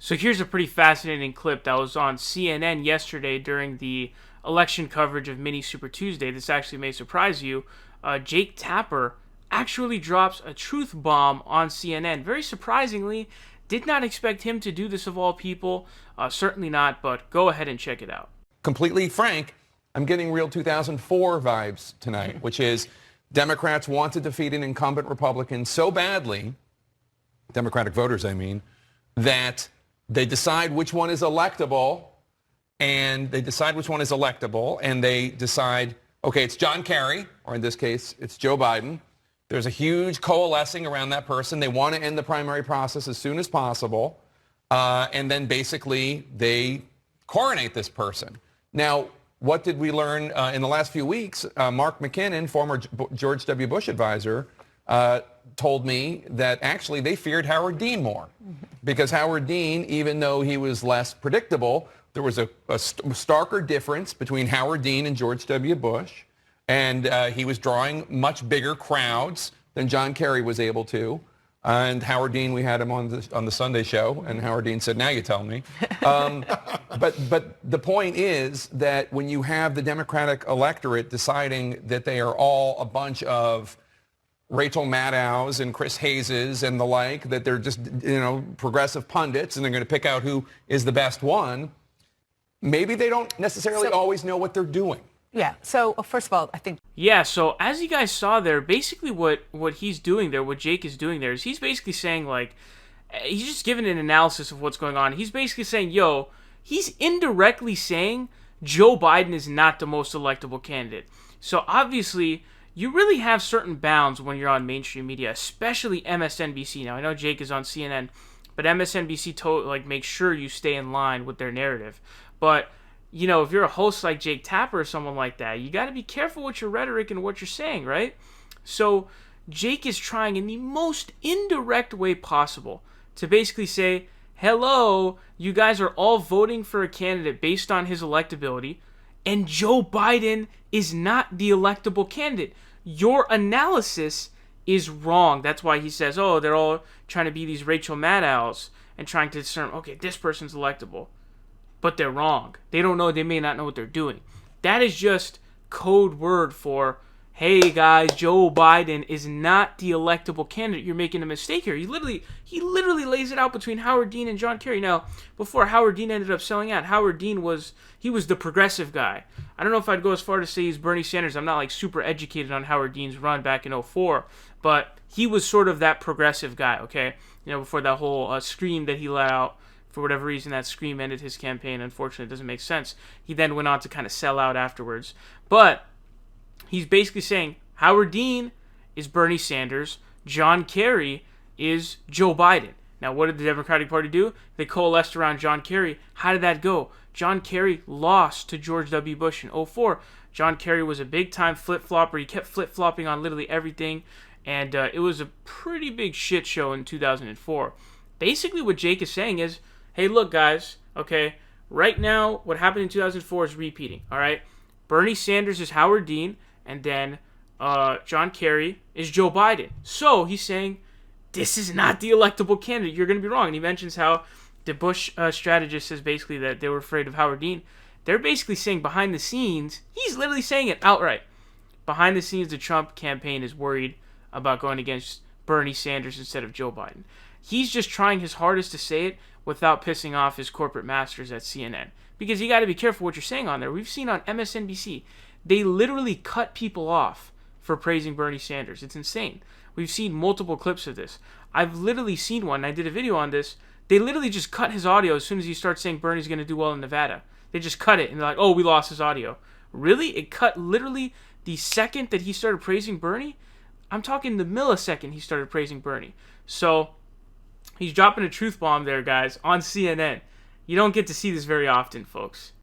So here's a pretty fascinating clip that was on CNN yesterday during the election coverage of Mini Super Tuesday. This actually may surprise you. Jake Tapper actually drops a truth bomb on CNN. Very surprisingly, did not expect him to do this of all people. Certainly not, but go ahead and check it out. Completely frank, I'm getting real 2004 vibes tonight, which is Democrats want to defeat an incumbent Republican so badly, Democratic voters I mean, that they decide which one is electable, and they decide, okay, it's John Kerry, or in this case, it's Joe Biden. There's a huge coalescing around that person. They want to end the primary process as soon as possible, and then basically they coronate this person. Now, what did we learn in the last few weeks? Mark McKinnon, former George W. Bush advisor, told me that actually they feared Howard Dean more because Howard Dean, even though he was less predictable, there was a starker difference between Howard Dean and George W. Bush, and he was drawing much bigger crowds than John Kerry was able to. And Howard Dean, we had him on the Sunday show, and Howard Dean said, "Now you tell me." But the point is that when you have the Democratic electorate deciding that they are all a bunch of Rachel Maddows and Chris Hayes and the like, that they're just, progressive pundits and they're going to pick out who is the best one, maybe they don't necessarily always know what they're doing. Yeah. So first of all, I think. Yeah. So as you guys saw there, basically what he's doing there, what Jake is doing there, is he's basically saying, like, he's just giving an analysis of what's going on. He's basically saying, he's indirectly saying Joe Biden is not the most electable candidate. So obviously, you really have certain bounds when you're on mainstream media, especially MSNBC. Now, I know Jake is on CNN, but MSNBC makes sure you stay in line with their narrative. But, if you're a host like Jake Tapper or someone like that, you got to be careful with your rhetoric and what you're saying, right? So Jake is trying in the most indirect way possible to basically say, hello, you guys are all voting for a candidate based on his electability, and Joe Biden is not the electable candidate. Your analysis is wrong. That's why he says, they're all trying to be these Rachel Maddows and trying to discern, okay, this person's electable. But they're wrong. They don't know, they may not know what they're doing. That is just code word for, hey guys, Joe Biden is not the electable candidate. You're making a mistake here. He literally lays it out between Howard Dean and John Kerry. Now, before Howard Dean ended up selling out, Howard Dean was the progressive guy. I don't know if I'd go as far to say he's Bernie Sanders. I'm not super educated on Howard Dean's run back in '04, but he was sort of that progressive guy, okay? Before that whole scream that he let out. For whatever reason, that scream ended his campaign. Unfortunately, it doesn't make sense. He then went on to kind of sell out afterwards. But he's basically saying Howard Dean is Bernie Sanders, John Kerry is Joe Biden. Now, what did the Democratic Party do? They coalesced around John Kerry. How did that go? John Kerry lost to George W. Bush in '04. John Kerry was a big-time flip-flopper. He kept flip-flopping on literally everything, and it was a pretty big shit show in 2004. Basically, what Jake is saying is, hey, look, guys, okay, right now, what happened in 2004 is repeating, all right? Bernie Sanders is Howard Dean, and then John Kerry is Joe Biden. So he's saying, this is not the electable candidate. You're going to be wrong. And he mentions how the Bush strategist says basically that they were afraid of Howard Dean. They're basically saying behind the scenes, he's literally saying it outright. Behind the scenes, the Trump campaign is worried about going against Bernie Sanders instead of Joe Biden. He's just trying his hardest to say it without pissing off his corporate masters at CNN. Because you got to be careful what you're saying on there. We've seen on MSNBC, they literally cut people off for praising Bernie Sanders. It's insane. We've seen multiple clips of this. I've literally seen one. I did a video on this. They literally just cut his audio as soon as he starts saying Bernie's going to do well in Nevada. They just cut it, and they're like, oh, we lost his audio. Really? It cut literally the second that he started praising Bernie? I'm talking the millisecond he started praising Bernie. So he's dropping a truth bomb there, guys, on CNN. You don't get to see this very often, folks.